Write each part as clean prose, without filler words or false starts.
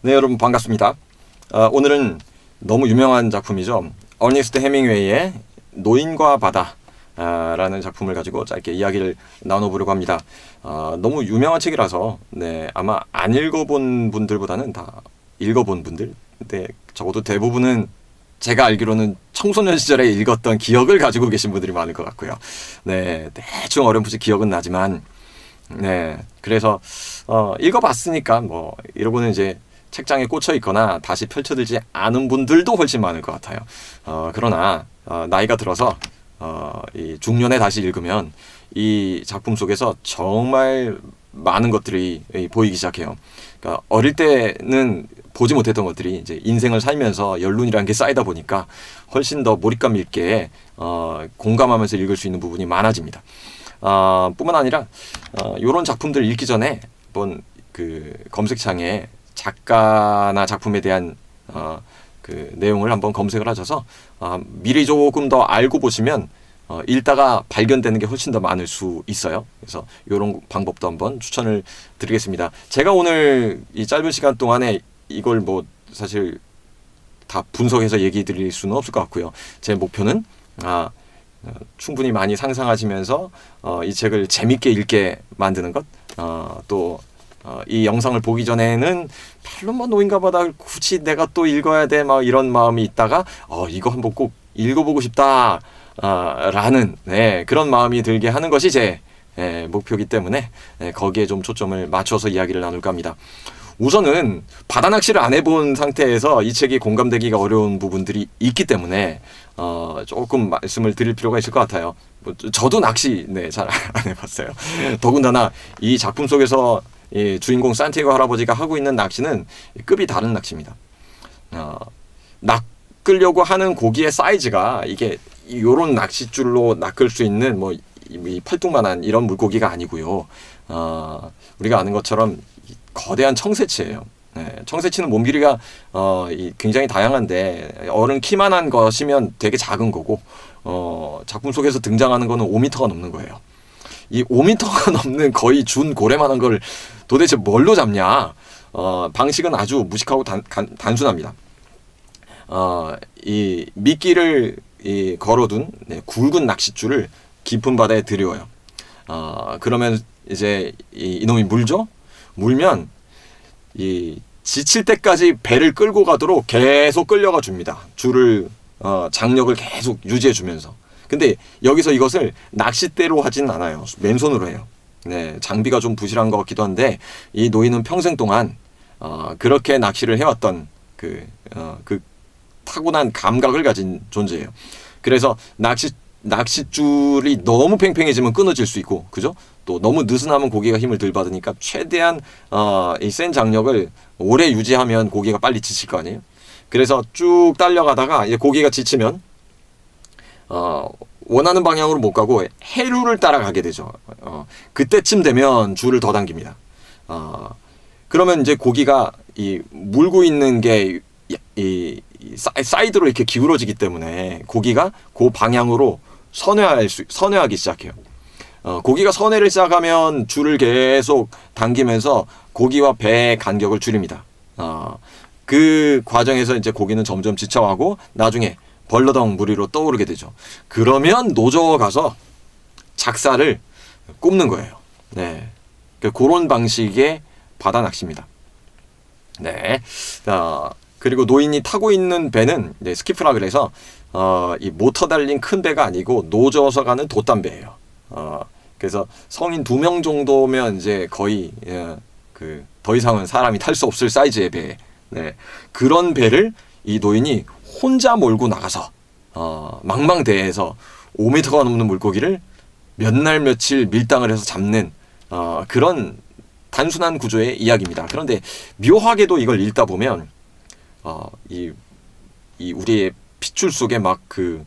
네, 여러분 반갑습니다. 오늘은 너무 유명한 작품이죠. 어니스트 헤밍웨이의 노인과 바다 라는 작품을 가지고 짧게 이야기를 나눠보려고 합니다. 너무 유명한 책이라서 아마 안 읽어본 분들보다는 다 읽어본 분들, 근데 적어도 대부분은 제가 알기로는 청소년 시절에 읽었던 기억을 가지고 계신 분들이 많을 것 같고요. 대충 어렴풋이 기억은 나지만 그래서 읽어봤으니까 뭐 이러고는 이제 책장에 꽂혀 있거나 다시 펼쳐들지 않은 분들도 훨씬 많을 것 같아요. 그러나 나이가 들어서 이 중년에 다시 읽으면 이 작품 속에서 정말 많은 것들이 보이기 시작해요. 그러니까 어릴 때는 보지 못했던 것들이 이제 인생을 살면서 연륜이라는 게 쌓이다 보니까 훨씬 더 몰입감 있게 공감하면서 읽을 수 있는 부분이 많아집니다. 뿐만 아니라 이런 작품들 읽기 전에 한번 그 검색창에 작가나 작품에 대한 그 내용을 한번 검색을 하셔서 미리 조금 더 알고 보시면 읽다가 발견되는 게 훨씬 더 많을 수 있어요. 그래서 이런 방법도 한번 추천을 드리겠습니다. 제가 오늘 이 짧은 시간 동안에 이걸 뭐 사실 다 분석해서 얘기 드릴 수는 없을 것 같고요. 제 목표는 충분히 많이 상상하시면서 이 책을 재밌게 읽게 만드는 것, 또 이 영상을 보기 전에는 별로 뭐 노인과 바다 굳이 내가 또 읽어야 돼 막 이런 마음이 있다가 이거 한번 꼭 읽어보고 싶다 라는 그런 마음이 들게 하는 것이 제 목표이기 때문에 거기에 좀 초점을 맞춰서 이야기를 나눌까 합니다. 우선은 바다 낚시를 안 해본 상태에서 이 책이 공감되기가 어려운 부분들이 있기 때문에 조금 말씀을 드릴 필요가 있을 것 같아요. 저도 낚시 잘 안 해봤어요. 더군다나 이 작품 속에서 이 주인공 산티아고 할아버지가 하고 있는 낚시는 급이 다른 낚시입니다. 낚으려고 하는 고기의 사이즈가 이게 요런 낚싯줄로 낚을 수 있는 뭐 이 팔뚝만한 이런 물고기가 아니고요. 우리가 아는 것처럼 거대한 청새치예요. 청새치는 몸 길이가 굉장히 다양한데 어른 키만한 것이면 되게 작은 거고 작품 속에서 등장하는 거는 5m가 넘는 거예요. 이 5m가 넘는 거의 준 고래만한 걸 도대체 뭘로 잡냐? 방식은 아주 무식하고 단순합니다. 이 미끼를 걸어둔 굵은 낚싯줄을 깊은 바다에 들여요. 그러면 이제 이놈이 물죠? 물면 이 지칠 때까지 배를 끌고 가도록 계속 끌려가 줍니다. 줄을 장력을 계속 유지해 주면서. 근데 여기서 이것을 낚싯대로 하진 않아요. 맨손으로 해요. 장비가 좀 부실한 것 같기도 한데 이 노인은 평생 동안 그렇게 낚시를 해왔던 그 타고난 감각을 가진 존재예요. 그래서 낚싯줄이 너무 팽팽해지면 끊어질 수 있고, 그죠? 또 너무 느슨하면 고기가 힘을 덜 받으니까 최대한 이 센 장력을 오래 유지하면 고기가 빨리 지칠 거 아니에요? 그래서 쭉 딸려가다가 이제 고기가 지치면 원하는 방향으로 못 가고 해류를 따라가게 되죠. 그때쯤 되면 줄을 더 당깁니다. 그러면 이제 고기가 이 물고 있는 게 이 사이드로 이렇게 기울어지기 때문에 고기가 그 방향으로 선회하기 시작해요. 고기가 선회를 시작하면 줄을 계속 당기면서 고기와 배의 간격을 줄입니다. 그 과정에서 이제 고기는 점점 지쳐가고 나중에 벌러덩 물 위로 떠오르게 되죠. 그러면 노저어 가서 작사를 꼽는 거예요. 그런 방식의 바다 낚시입니다. 그리고 노인이 타고 있는 배는 이제 스키프라 그래서 이 모터 달린 큰 배가 아니고 노저어서 가는 돛담배예요. 그래서 성인 2명 정도면 이제 거의 더 이상은 사람이 탈 수 없을 사이즈의 배. 그런 배를 이 노인이 혼자 몰고 나가서 망망대해에서 5m가 넘는 물고기를 몇 날 며칠 밀당을 해서 잡는 그런 단순한 구조의 이야기입니다. 그런데 묘하게도 이걸 읽다 보면 이 우리의 핏줄 속에 막 그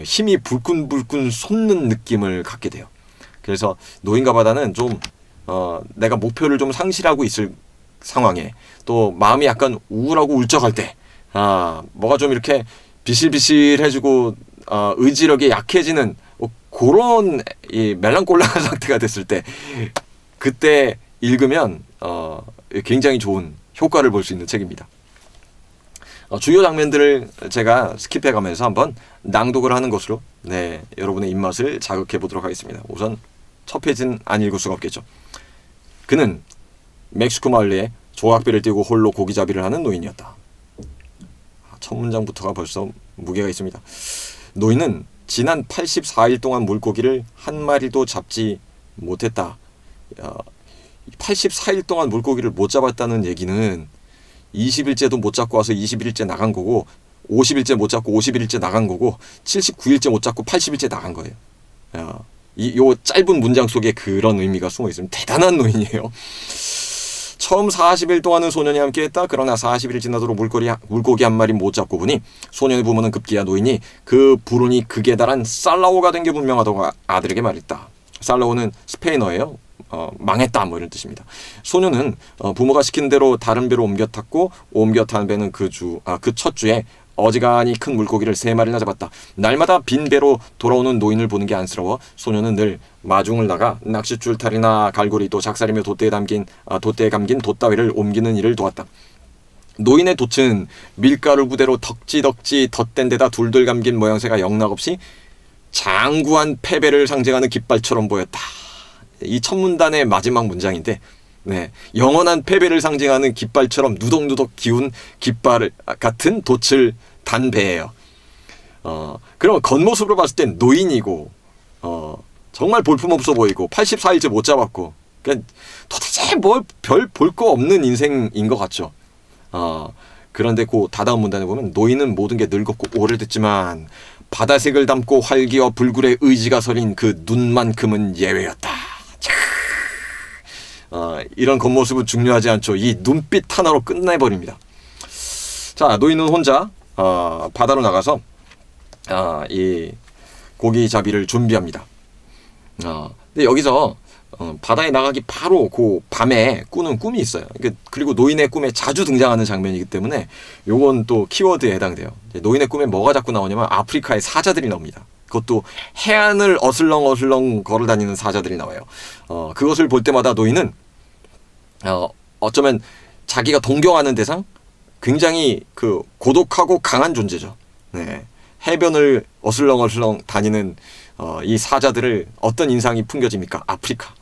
힘이 불끈불끈 솟는 느낌을 갖게 돼요. 그래서 노인과 바다는 좀 내가 목표를 좀 상실하고 있을 상황에 또 마음이 약간 우울하고 울적할 때 뭐가 좀 이렇게 비실비실해지고 의지력이 약해지는 그런 이 멜랑콜라한 상태가 됐을 때 그때 읽으면 굉장히 좋은 효과를 볼 수 있는 책입니다. 주요 장면들을 제가 스킵해가면서 한번 낭독을 하는 것으로 여러분의 입맛을 자극해 보도록 하겠습니다. 우선 첫 페이지는 안 읽을 수가 없겠죠. 그는 멕시코 마을에 조각배를 띄고 홀로 고기잡이를 하는 노인이었다. 첫 문장부터가 벌써 무게가 있습니다. 노인은 지난 84일 동안 물고기를 한 마리도 잡지 못했다. 84일 동안 물고기를 못 잡았다는 얘기는 20일째도 못 잡고 와서 21일째 나간 거고, 50일째 못 잡고 51일째 나간 거고, 79일째 못 잡고 80일째 나간 거예요. 요 짧은 문장 속에 그런 의미가 숨어 있습니다. 대단한 노인이에요. 처음 40일 동안은 소년이 함께했다. 그러나 40일 지나도록 물고기 한 마리 못 잡고 보니 소년의 부모는 급기야 노인이 그 불운이 극에 달한 살라오가 된 게 분명하다고 아들에게 말했다. 살라오는 스페인어예요. 망했다 뭐 이런 뜻입니다. 소년은 부모가 시킨 대로 다른 배로 옮겨 탔고, 옮겨 탄 배는 그 첫 주에 어지간히 큰 물고기를 3마리나 잡았다. 날마다 빈 배로 돌아오는 노인을 보는 게 안쓰러워 소년은 늘 마중을 나가 낚싯줄타리나 갈고리 또 작살이며 돛대에 감긴 돛따위를 옮기는 일을 도왔다. 노인의 돛은 밀가루 부대로 덕지덕지 덧댄 데다 둘둘 감긴 모양새가 영락없이 장구한 패배를 상징하는 깃발처럼 보였다. 이 첫 문단의 마지막 문장인데, 영원한 패배를 상징하는 깃발처럼 누덕누덕 기운 깃발 같은 돛을 단 배예요. 그럼 겉모습으로 봤을 땐 노인이고, 정말 볼품없어 보이고, 84일째 못 잡았고, 그러니까 도대체 별 볼 거 없는 인생인 것 같죠. 그런데 그 다다음 문단에 보면 노인은 모든 게 늙었고 오래됐지만 바다색을 담고 활기와 불굴의 의지가 서린 그 눈만큼은 예외였다. 이런 겉모습은 중요하지 않죠. 이 눈빛 하나로 끝내버립니다. 자, 노인은 혼자 바다로 나가서 이 고기잡이를 준비합니다. 근데 여기서 바다에 나가기 바로 그 밤에 꾸는 꿈이 있어요. 그리고 노인의 꿈에 자주 등장하는 장면이기 때문에 요건 또 키워드에 해당돼요. 노인의 꿈에 뭐가 자꾸 나오냐면 아프리카의 사자들이 나옵니다. 그것도 해안을 어슬렁어슬렁 걸어다니는 사자들이 나와요. 그것을 볼 때마다 노인은 어쩌면 자기가 동경하는 대상, 굉장히 그 고독하고 강한 존재죠. 해변을 어슬렁어슬렁 다니는 이 사자들을 어떤 인상이 풍겨집니까? 아프리카.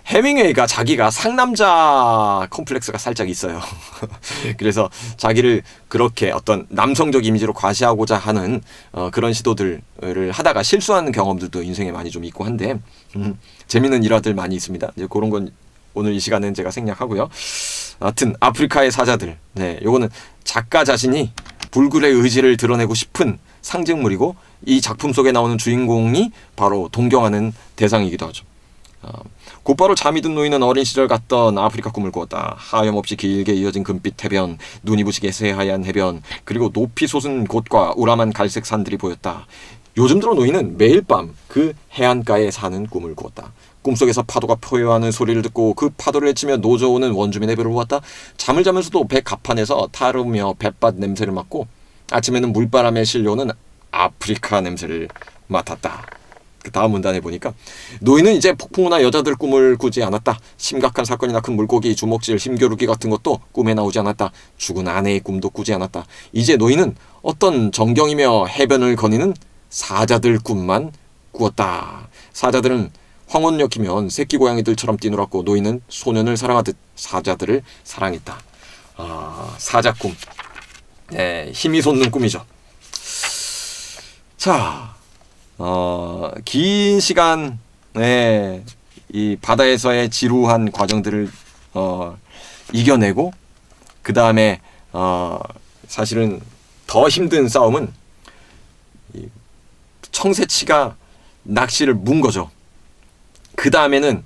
해밍웨이가 자기가 상남자 컴플렉스가 살짝 있어요. 그래서 자기를 그렇게 어떤 남성적 이미지로 과시하고자 하는 그런 시도들을 하다가 실수하는 경험들도 인생에 많이 좀 있고 한데, 재미있는 일화들 많이 있습니다. 이제 그런 건 오늘 이 시간은 제가 생략하고요. 하여튼 아프리카의 사자들, 요거는 작가 자신이 불굴의 의지를 드러내고 싶은 상징물이고, 이 작품 속에 나오는 주인공이 바로 동경하는 대상이기도 하죠. 곧바로 잠이 든 노인은 어린 시절 갔던 아프리카 꿈을 꾸었다. 하염없이 길게 이어진 금빛 해변, 눈이 부시게 새하얀 해변, 그리고 높이 솟은 곳과 우람한 갈색 산들이 보였다. 요즘 들어 노인은 매일 밤 그 해안가에 사는 꿈을 꾸었다. 꿈속에서 파도가 포효하는 소리를 듣고 그 파도를 헤치며 노져오는 원주민의 배를 보았다. 잠을 자면서도 배 갑판에서 타르며 뱃밭 냄새를 맡고, 아침에는 물바람에 실려오는 아프리카 냄새를 맡았다. 그 다음 문단에 보니까 노인은 이제 폭풍우나 여자들 꿈을 꾸지 않았다. 심각한 사건이나 큰 물고기, 주먹질, 힘겨루기 같은 것도 꿈에 나오지 않았다. 죽은 아내의 꿈도 꾸지 않았다. 이제 노인은 어떤 정경이며 해변을 거니는 사자들 꿈만 꾸었다. 사자들은 황혼역이면 새끼 고양이들처럼 뛰놀았고, 노인은 소년을 사랑하듯 사자들을 사랑했다. 사자 꿈. 힘이 솟는 꿈이죠. 자, 긴 시간, 이 바다에서의 지루한 과정들을 이겨내고, 그 다음에 사실은 더 힘든 싸움은 이 청새치가 낚시를 문 거죠. 그 다음에는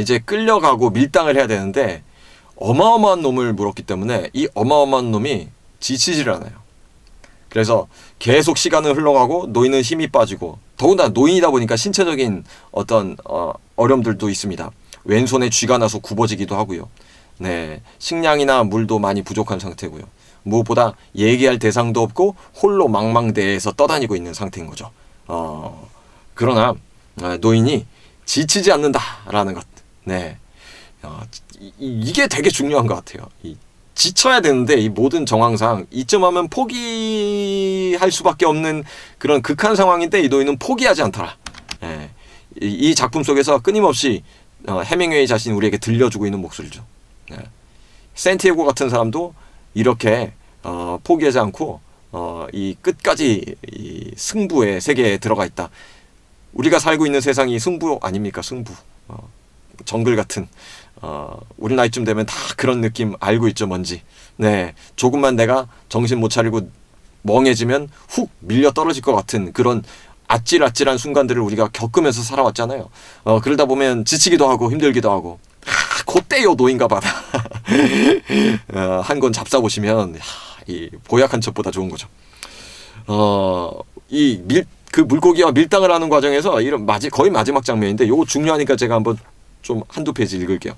이제 끌려가고 밀당을 해야 되는데, 어마어마한 놈을 물었기 때문에 이 어마어마한 놈이 지치지를 않아요. 그래서 계속 시간은 흘러가고 노인은 힘이 빠지고, 더군다나 노인이다 보니까 신체적인 어떤 어려움들도 있습니다. 왼손에 쥐가 나서 굽어지기도 하고요. 식량이나 물도 많이 부족한 상태고요. 무엇보다 얘기할 대상도 없고 홀로 망망대해에서 떠다니고 있는 상태인 거죠. 그러나 노인이 지치지 않는다라는 것. 이게 되게 중요한 것 같아요. 지쳐야 되는데 이 모든 정황상 이쯤 하면 포기할 수밖에 없는 그런 극한 상황인데 이 노인은 포기하지 않더라. 예. 이 작품 속에서 끊임없이 해밍웨이 자신이 우리에게 들려주고 있는 목소리죠. 예. 샌티아고 같은 사람도 이렇게 포기하지 않고 이 끝까지 이 승부의 세계에 들어가 있다. 우리가 살고 있는 세상이 승부 아닙니까? 승부. 정글 같은 우리 나이쯤 되면 다 그런 느낌 알고 있죠, 뭔지. 네, 조금만 내가 정신 못 차리고 멍해지면 훅 밀려 떨어질 것 같은 그런 아찔아찔한 순간들을 우리가 겪으면서 살아왔잖아요. 그러다 보면 지치기도 하고 힘들기도 하고. 그때요 노인과 바다. 한 권 잡사보시면 이 보약한 첩보다 좋은 거죠. 그 물고기와 밀당을 하는 과정에서 이런 거의 마지막 장면인데 요거 중요하니까 제가 한번 좀 한두 페이지 읽을게요.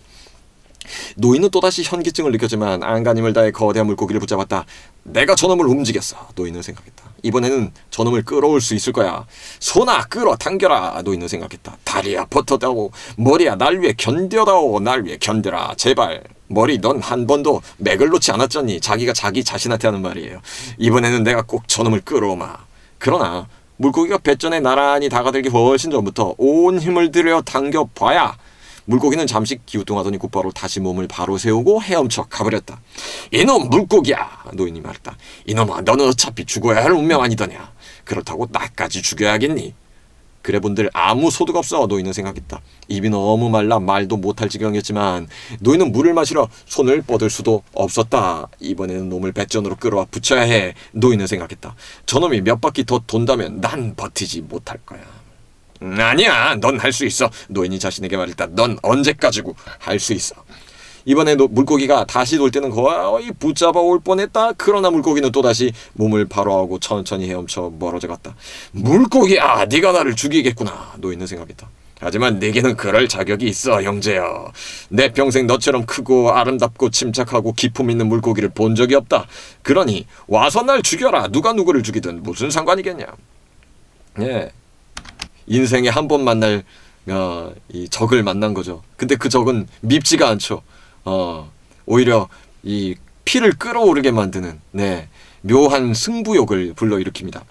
노인은 또다시 현기증을 느꼈지만 안간힘을 다해 거대한 물고기를 붙잡았다. 내가 저놈을 움직였어. 노인은 생각했다. 이번에는 저놈을 끌어올 수 있을 거야. 손아 끌어 당겨라. 노인은 생각했다. 다리야 버텨다오. 머리야 날 위해 견뎌다오. 날 위해 견뎌라. 제발. 머리 넌 한 번도 맥을 놓지 않았잖니. 자기가 자기 자신한테 하는 말이에요. 이번에는 내가 꼭 저놈을 끌어오마. 그러나 물고기가 배전에 나란히 다가들기 훨씬 전부터 온 힘을 들여 당겨봐야 물고기는 잠시 기우뚱하더니 곧바로 다시 몸을 바로 세우고 헤엄쳐 가버렸다. 이놈 물고기야. 노인이 말했다. 이놈아 너는 어차피 죽어야 할 운명 아니더냐. 그렇다고 나까지 죽여야겠니. 그래 본들 아무 소득 없어. 노인은 생각했다. 입이 너무 말라 말도 못할 지경이었지만 노인은 물을 마시러 손을 뻗을 수도 없었다. 이번에는 놈을 배전으로 끌어와 붙여야 해. 노인은 생각했다. 저놈이 몇 바퀴 더 돈다면 난 버티지 못할 거야. 아니야 넌 할 수 있어. 노인이 자신에게 말했다. 넌 언제까지고 할 수 있어. 이번에 물고기가 다시 돌 때는 거의 붙잡아 올 뻔했다. 그러나 물고기는 또다시 몸을 바로하고 천천히 헤엄쳐 멀어져 갔다. 물고기야 네가 나를 죽이겠구나. 노인은 생각했다. 하지만 내게는 그럴 자격이 있어 형제여. 내 평생 너처럼 크고 아름답고 침착하고 기품 있는 물고기를 본 적이 없다. 그러니 와서 날 죽여라. 누가 누구를 죽이든 무슨 상관이겠냐. 예. 인생에 한 번 만날 이 적을 만난 거죠. 근데 그 적은 밉지가 않죠. 오히려 이 피를 끓어오르게 만드는 묘한 승부욕을 불러일으킵니다.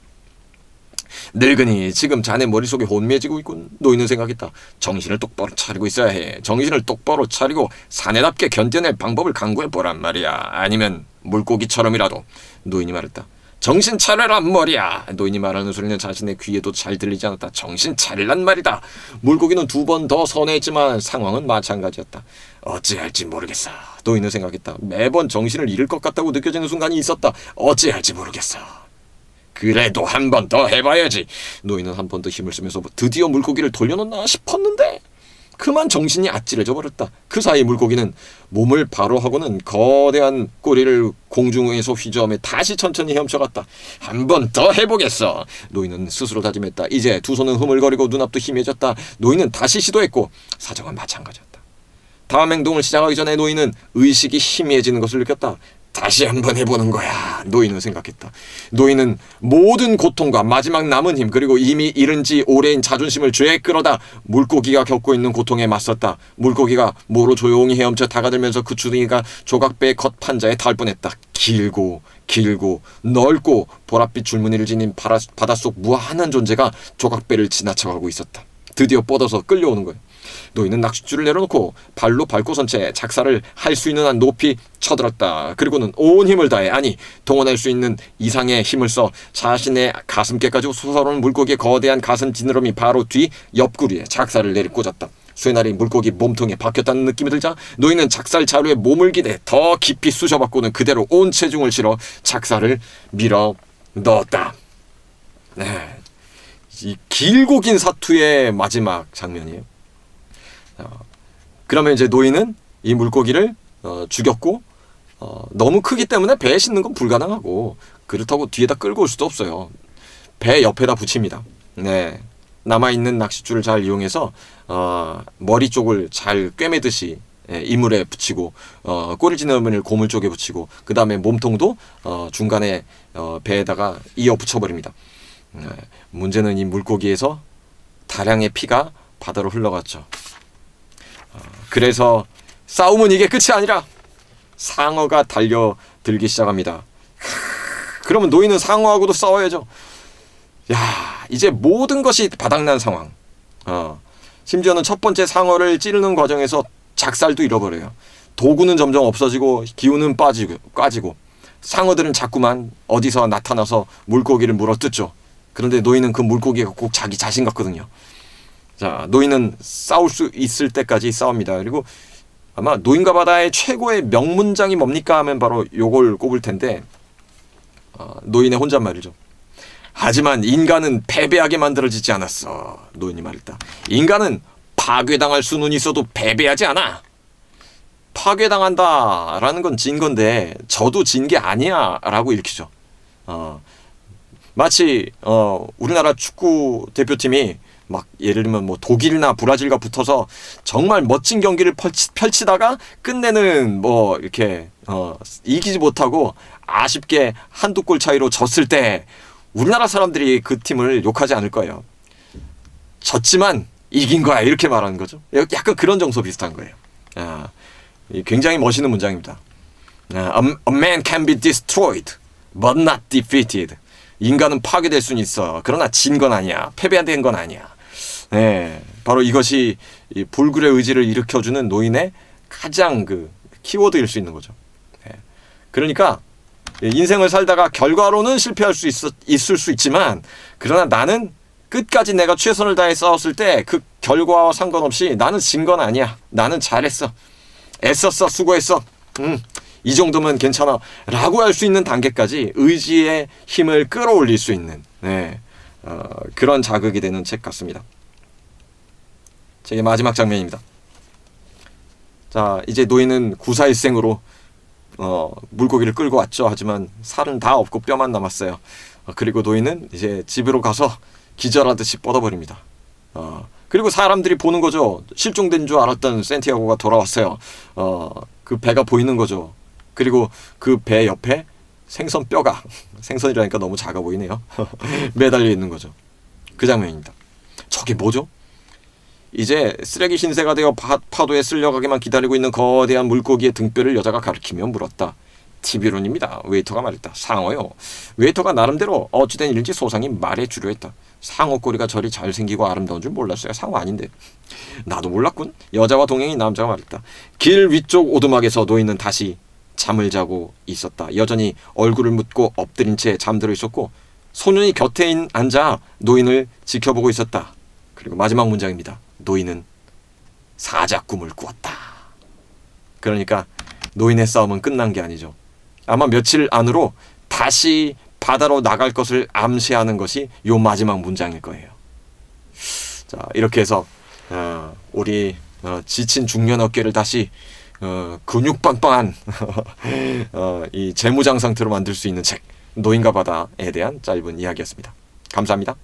늙은이 지금 자네 머릿속에 혼미해지고 있군. 노인은 생각했다. 정신을 똑바로 차리고 있어야 해. 정신을 똑바로 차리고 사내답게 견뎌낼 방법을 강구해보란 말이야. 아니면 물고기처럼이라도. 노인이 말했다. 정신 차려라 머리야. 노인이 말하는 소리는 자신의 귀에도 잘 들리지 않았다. 정신 차리란 말이다. 물고기는 두 번 더 선회했지만 상황은 마찬가지였다. 어찌할지 모르겠어. 노인은 생각했다. 매번 정신을 잃을 것 같다고 느껴지는 순간이 있었다. 어찌할지 모르겠어. 그래도 한 번 더 해봐야지. 노인은 한 번 더 힘을 쓰면서 드디어 물고기를 돌려놓나 싶었는데 그만 정신이 아찔해져 버렸다. 그 사이 물고기는 몸을 바로 하고는 거대한 꼬리를 공중에서 휘저으며 다시 천천히 헤엄쳐갔다. 한 번 더 해보겠어. 노인은 스스로 다짐했다. 이제 두 손은 흐물거리고 눈앞도 희미해졌다. 노인은 다시 시도했고 사정은 마찬가지였다. 다음 행동을 시작하기 전에 노인은 의식이 희미해지는 것을 느꼈다. 다시 한번 해보는 거야. 노인은 생각했다. 노인은 모든 고통과 마지막 남은 힘 그리고 이미 잃은 지 오래인 자존심을 죄에 끌어다 물고기가 겪고 있는 고통에 맞섰다. 물고기가 모로 조용히 헤엄쳐 다가들면서 그 주둥이가 조각배의 겉판자에 닿을 뻔했다. 길고 넓고 보랏빛 줄무늬를 지닌 바닷속 무한한 존재가 조각배를 지나쳐가고 있었다. 드디어 뻗어서 끌려오는 거예요. 노인은 낚싯줄을 내려놓고 발로 밟고 선 채 작사를 할 수 있는 한 높이 쳐들었다. 그리고는 온 힘을 다해 동원할 수 있는 이상의 힘을 써 자신의 가슴께까지 솟아오르는 물고기의 거대한 가슴 지느러미 바로 뒤 옆구리에 작사를 내리꽂았다. 쇠날이 물고기 몸통에 박혔다는 느낌이 들자 노인은 작살 자루에 몸을 기대 더 깊이 쑤셔받고는 그대로 온 체중을 실어 작사를 밀어 넣었다. 네, 이 길고 긴 사투의 마지막 장면이에요. 그러면 이제 노인은 이 물고기를 죽였고 너무 크기 때문에 배에 싣는 건 불가능하고 그렇다고 뒤에다 끌고 올 수도 없어요. 배 옆에다 붙입니다. 네, 남아있는 낚싯줄을 잘 이용해서 머리 쪽을 잘 꿰매듯이 이물에 붙이고 꼬리지느러미를 고물 쪽에 붙이고 그 다음에 몸통도 중간에 배에다가 이어 붙여버립니다. 문제는 이 물고기에서 다량의 피가 바다로 흘러갔죠. 그래서 싸움은 이게 끝이 아니라 상어가 달려들기 시작합니다. 그러면 노인은 상어하고도 싸워야죠. 야, 이제 모든 것이 바닥난 상황. 심지어는 첫 번째 상어를 찌르는 과정에서 작살도 잃어버려요. 도구는 점점 없어지고 기운은 빠지고 상어들은 자꾸만 어디서 나타나서 물고기를 물어뜯죠. 그런데 노인은 그 물고기가 꼭 자기 자신 같거든요. 자, 노인은 싸울 수 있을 때까지 싸웁니다. 그리고 아마 노인과 바다의 최고의 명문장이 뭡니까 하면 바로 요걸 꼽을 텐데, 노인의 혼잣말이죠. 하지만 인간은 패배하게 만들어지지 않았어. 노인이 말했다. 인간은 파괴당할 수는 있어도 패배하지 않아. 파괴당한다라는 건 진 건데 저도 진 게 아니야 라고 일으키죠. 마치 우리나라 축구 대표팀이 막 예를 들면 뭐 독일이나 브라질과 붙어서 정말 멋진 경기를 펼치다가 끝내는 뭐 이렇게 이기지 못하고 아쉽게 한두 골 차이로 졌을 때 우리나라 사람들이 그 팀을 욕하지 않을 거예요. 졌지만 이긴 거야 이렇게 말하는 거죠. 약간 그런 정서 비슷한 거예요. 굉장히 멋있는 문장입니다. A man can be destroyed, but not defeated. 인간은 파괴될 수는 있어. 그러나 진 건 아니야. 패배된 건 아니야. 네, 바로 이것이 이 불굴의 의지를 일으켜주는 노인의 가장 그 키워드일 수 있는 거죠. 네. 그러니까 인생을 살다가 결과로는 실패할 수 있을 수 있지만, 그러나 나는 끝까지 내가 최선을 다해 싸웠을 때 그 결과와 상관없이 나는 진 건 아니야. 나는 잘했어. 애썼어. 수고했어. 이 정도면 괜찮아. 라고 할 수 있는 단계까지 의지의 힘을 끌어올릴 수 있는 그런 자극이 되는 책 같습니다. 책의 마지막 장면입니다. 자, 이제 노인은 구사일생으로 물고기를 끌고 왔죠. 하지만 살은 다 없고 뼈만 남았어요. 그리고 노인은 이제 집으로 가서 기절하듯이 뻗어버립니다. 그리고 사람들이 보는 거죠. 실종된 줄 알았던 산티아고가 돌아왔어요. 그 배가 보이는 거죠. 그리고 그 배 옆에 생선 뼈가, 생선이라니까 너무 작아 보이네요. 매달려 있는 거죠. 그 장면입니다. 저게 뭐죠? 이제 쓰레기 신세가 되어 파도에 쓸려가기만 기다리고 있는 거대한 물고기의 등뼈를 여자가 가리키며 물었다. 티비론입니다. 웨이터가 말했다. 상어요. 웨이터가 나름대로 어찌된 일인지 소상히 말해주려 했다. 상어 꼬리가 저리 잘생기고 아름다운 줄 몰랐어요. 상어 아닌데. 나도 몰랐군. 여자와 동행인 남자가 말했다. 길 위쪽 오두막에서 노인은 다시 잠을 자고 있었다. 여전히 얼굴을 묻고 엎드린 채 잠들어 있었고 소년이 곁에 앉아 노인을 지켜보고 있었다. 그리고 마지막 문장입니다. 노인은 사자꿈을 꾸었다. 그러니까 노인의 싸움은 끝난 게 아니죠. 아마 며칠 안으로 다시 바다로 나갈 것을 암시하는 것이 요 마지막 문장일 거예요. 자, 이렇게 해서 우리 지친 중년 어깨를 다시 근육빵빵한 이 재무장 상태로 만들 수 있는 책, 노인과 바다에 대한 짧은 이야기였습니다. 감사합니다.